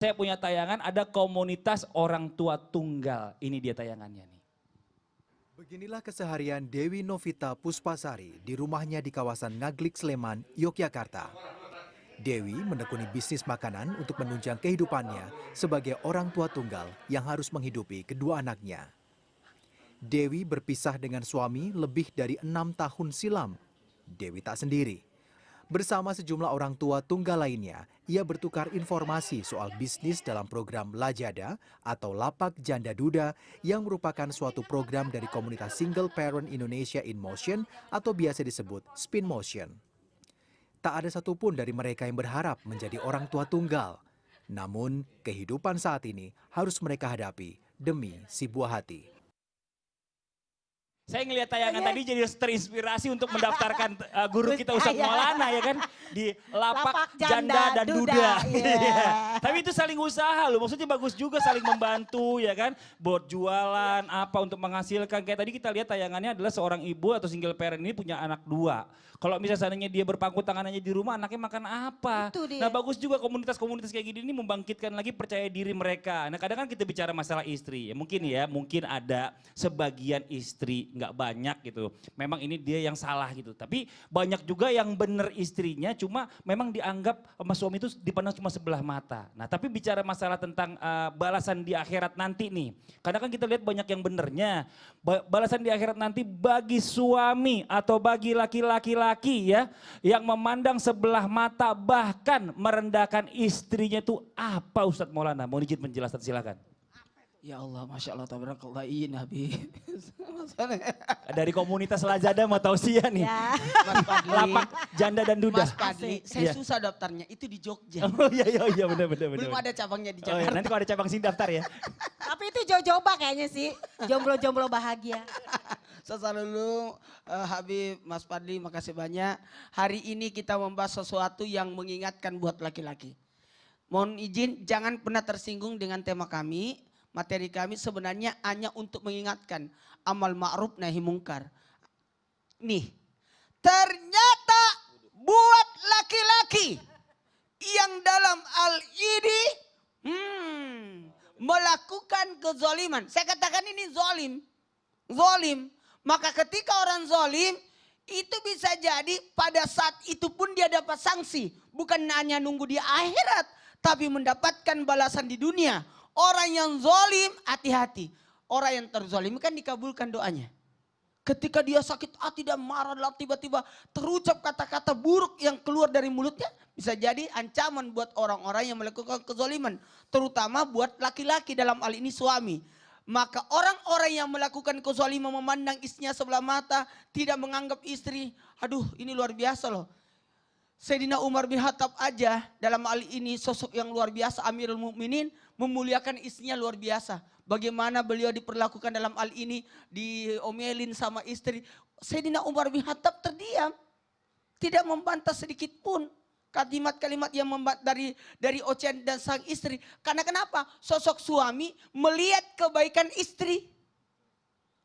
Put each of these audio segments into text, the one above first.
Saya punya tayangan ada komunitas orang tua tunggal. Ini dia tayangannya nih. Beginilah keseharian Dewi Novita Puspasari di rumahnya di kawasan Ngaglik, Sleman, Yogyakarta. Dewi menekuni bisnis makanan untuk menunjang kehidupannya sebagai orang tua tunggal yang harus menghidupi kedua anaknya. Dewi berpisah dengan suami lebih dari 6 tahun silam. Dewi tak sendiri. Bersama sejumlah orang tua tunggal lainnya, ia bertukar informasi soal bisnis dalam program Lajada atau Lapak Janda Duda yang merupakan suatu program dari komunitas Single Parent Indonesia in Motion atau biasa disebut Spin Motion. Tak ada satupun dari mereka yang berharap menjadi orang tua tunggal. Namun, kehidupan saat ini harus mereka hadapi demi si buah hati. Saya ngelihat tayangan tadi jadi terinspirasi untuk mendaftarkan guru kita Ustadz Maulana ya kan. Di Lapak Janda dan Duda. Yeah. Tapi itu saling usaha loh, maksudnya bagus juga saling membantu ya kan. Buat jualan apa untuk menghasilkan. Kayak tadi kita lihat tayangannya adalah seorang ibu atau single parent ini punya anak 2. Kalau misalnya seandainya dia berpangku tangan aja di rumah, anaknya makan apa? Nah bagus juga komunitas-komunitas kayak gini ini membangkitkan lagi percaya diri mereka. Nah kadang kan kita bicara masalah istri, mungkin ada sebagian istri, nggak banyak gitu. Memang ini dia yang salah gitu. Tapi banyak juga yang bener istrinya, cuma memang dianggap sama suami itu dipandang cuma sebelah mata. Nah tapi bicara masalah tentang balasan di akhirat nanti nih. Kadang kan kita lihat banyak yang benernya. Balasan di akhirat nanti bagi suami atau bagi laki-laki ya yang memandang sebelah mata bahkan merendahkan istrinya itu apa Ustadz Maulana? Mau izin penjelasan silakan. Ya Allah, Masya Allah, tabarakallah, iya Nabi. Dari komunitas Lajada mau tausiah nih. Ya. Lapak Janda dan Duda. Mas Padli, saya susah daftarnya, itu di Jogja. Oh iya benar. Belum ada cabangnya di Jakarta. Oh, ya, nanti kalau ada cabang sini daftar ya. Tapi itu jomblo kayaknya sih, jomblo-jomblo bahagia. Sasalulu Habib, Mas Padli, makasih banyak. Hari ini kita membahas sesuatu yang mengingatkan buat laki-laki. Mohon izin, jangan pernah tersinggung dengan tema kami. Materi kami sebenarnya hanya untuk mengingatkan amal ma'ruf nahi mungkar. Nih, ternyata buat laki-laki yang dalam hal ini melakukan kezaliman. Saya katakan ini zolim. Maka ketika orang zolim itu bisa jadi pada saat itu pun dia dapat sanksi. Bukan hanya nunggu di akhirat, tapi mendapatkan balasan di dunia. Orang yang zolim hati-hati. Orang yang terzolim kan dikabulkan doanya. Ketika dia sakit hati dan marah lalu tiba-tiba terucap kata-kata buruk yang keluar dari mulutnya. Bisa jadi ancaman buat orang-orang yang melakukan kezoliman. Terutama buat laki-laki dalam hal ini suami. Maka orang-orang yang melakukan kezaliman memandang istrinya sebelah mata. Tidak menganggap istri. Aduh ini luar biasa loh. Sayyidina Umar bin Khattab aja dalam hal ini sosok yang luar biasa. Amirul Mukminin memuliakan istrinya luar biasa. Bagaimana beliau diperlakukan dalam hal ini. Diomelin sama istri. Sayyidina Umar bin Khattab terdiam. Tidak membantah sedikit pun. Kalimat-kalimat yang dari ocehan dan sang istri. Karena kenapa? Sosok suami melihat kebaikan istri.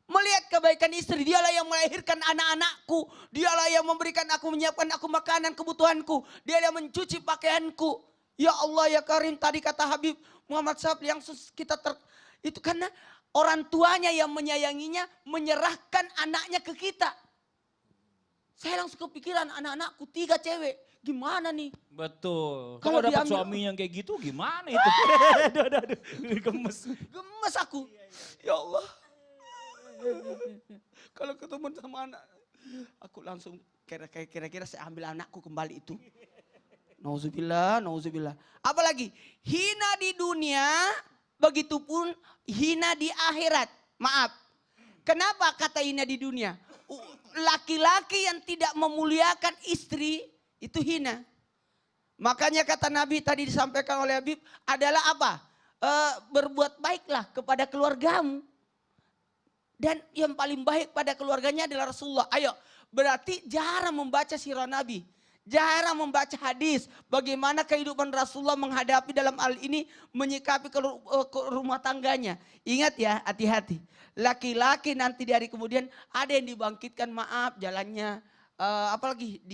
Melihat kebaikan istri. Dialah yang melahirkan anak-anakku. Dialah yang memberikan aku, menyiapkan aku makanan kebutuhanku. Dialah yang mencuci pakaianku. Ya Allah ya Karim, tadi kata Habib Muhammad Sahab yang kita itu karena orang tuanya yang menyayanginya menyerahkan anaknya ke kita. Saya langsung kepikiran anak-anakku 3 cewek. Gimana nih? Betul. Kalau dapat suami yang kayak gitu gimana itu? Aduh, gemes. Gemes aku. Ya Allah. Kalau ketemu sama anak. Aku langsung kira-kira saya ambil anakku kembali itu. Nauzubillah. Apalagi hina di dunia. Begitupun hina di akhirat. Maaf. Kenapa kata hina di dunia? Laki-laki yang tidak memuliakan istri. Itu hina. Makanya kata Nabi tadi disampaikan oleh Habib adalah apa? Berbuat baiklah kepada keluargamu. Dan yang paling baik pada keluarganya adalah Rasulullah. Ayo, berarti jarang membaca sirah Nabi. Jarang membaca hadis. Bagaimana kehidupan Rasulullah menghadapi dalam hal ini. Menyikapi ke rumah tangganya. Ingat ya, hati-hati. Laki-laki nanti di hari kemudian ada yang dibangkitkan, maaf jalannya. Apalagi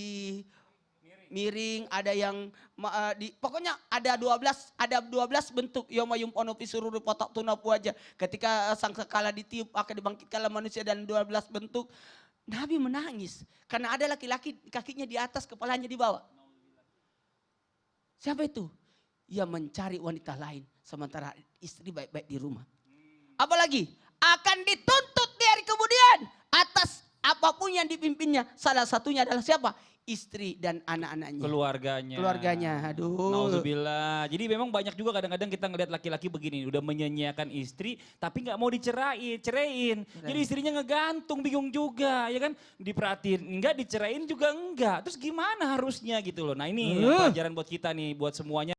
miring, ada yang pokoknya ada 12 bentuk yoma ono pisururu potok tuna puaja. Ketika sang kala ditiup akan dibangkitkanlah manusia dan 12 bentuk. Nabi menangis karena ada laki-laki kakinya di atas, kepalanya di bawah. Siapa itu? Ia mencari wanita lain sementara istri baik-baik di rumah. Apalagi akan dituntut di hari kemudian atas apapun yang dipimpinnya. Salah satunya adalah siapa? Istri dan anak-anaknya. Keluarganya. Aduh. Nauzubillah. Jadi memang banyak juga kadang-kadang kita ngelihat laki-laki begini, udah menyanyiakan istri tapi nggak mau ceraiin. Jadi istrinya ngegantung, bingung juga, ya kan? Diperhatiin enggak, dicerain juga enggak. Terus gimana harusnya gitu loh. Nah, ini pelajaran buat kita nih, buat semuanya.